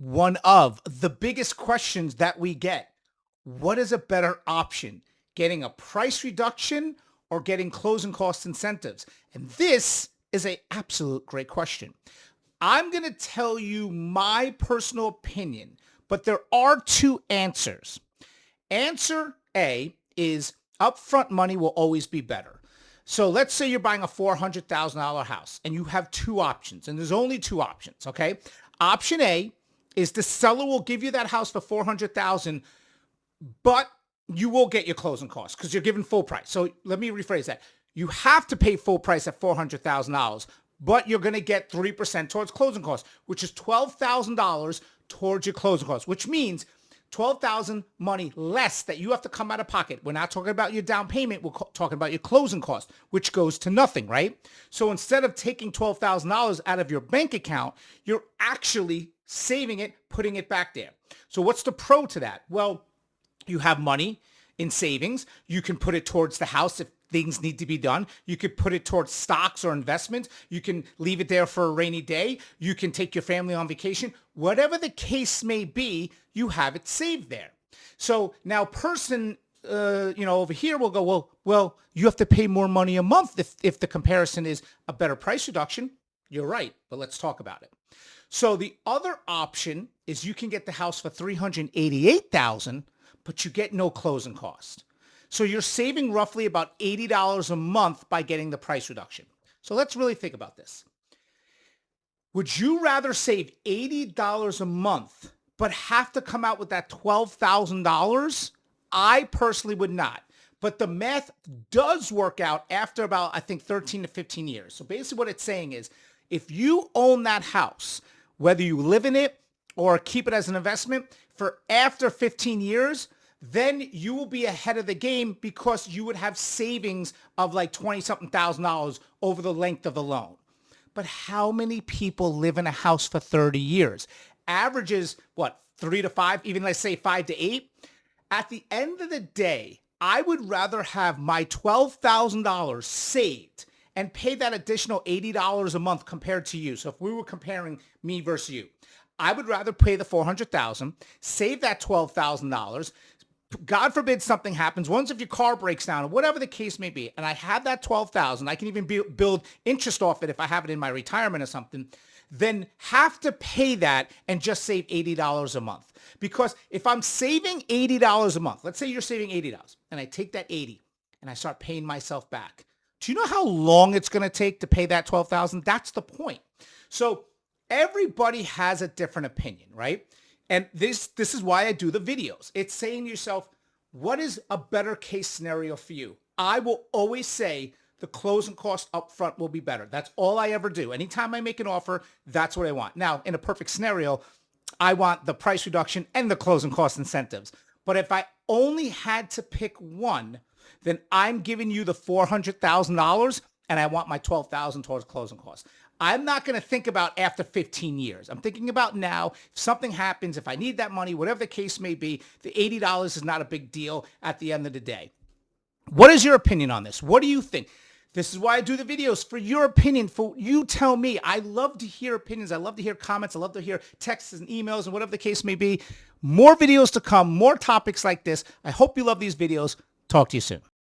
one of the biggest questions that we get. What is a better option? Getting a price reduction or getting closing cost incentives? And this is an absolute great question. I'm going to tell you my personal opinion, but there are two answers. Answer A is upfront money will always be better. So let's say you're buying a $400,000 house and you have two options, and there's only two options, okay? Option A is the seller will give you that house for $400,000, but you will get your closing costs because you're given full price. So let me rephrase that. You have to pay full price at $400,000, but you're going to get 3% towards closing costs, which is $12,000 towards your closing costs, which means $12,000 money less that you have to come out of pocket. We're not talking about your down payment. We're talking about your closing cost, which goes to nothing, right? So instead of taking $12,000 out of your bank account, you're actually saving it, putting it back there. So what's the pro to that? Well, you have money in savings. You can put it towards the house if things need to be done. You could put it towards stocks or investments. You can leave it there for a rainy day. You can take your family on vacation. Whatever the case may be, you have it saved there. So now person, over here will go, well, you have to pay more money a month if the comparison is a better price reduction. You're right, but let's talk about it. So the other option is you can get the house for $388,000, but you get no closing cost. So you're saving roughly about $80 a month by getting the price reduction. So let's really think about this. Would you rather save $80 a month but have to come out with that $12,000? I personally would not. But the math does work out after about, I think, 13 to 15 years. So basically what it's saying is if you own that house, whether you live in it or keep it as an investment, for after 15 years, then you will be ahead of the game because you would have savings of like 20-something thousand dollars over the length of the loan. But how many people live in a house for 30 years? Average is what, 3 to 5, even let's say 5 to 8. At the end of the day, I would rather have my $12,000 saved and pay that additional $80 a month compared to you. So if we were comparing me versus you, I would rather pay the $400,000, save that $12,000. God forbid something happens. Once if your car breaks down or whatever the case may be, and I have that $12,000, I can even build interest off it if I have it in my retirement or something, then have to pay that and just save $80 a month. Because if I'm saving $80 a month, let's say you're saving $80 and I take that 80 and I start paying myself back. Do you know how long it's going to take to pay that $12,000? That's the point. So everybody has a different opinion, right? And this is why I do the videos. It's saying to yourself, what is a better case scenario for you? I will always say the closing cost up front will be better. That's all I ever do. Anytime I make an offer, that's what I want. Now, in a perfect scenario, I want the price reduction and the closing cost incentives. But if I only had to pick one, then I'm giving you the $400,000 and I want my $12,000 towards closing costs. I'm not going to think about after 15 years. I'm thinking about now. If something happens, if I need that money, whatever the case may be, the $80 is not a big deal at the end of the day. What is your opinion on this? What do you think? This is why I do the videos, for your opinion, for you tell me. I love to hear opinions. I love to hear comments. I love to hear texts and emails and whatever the case may be. More videos to come, more topics like this. I hope you love these videos. Talk to you soon.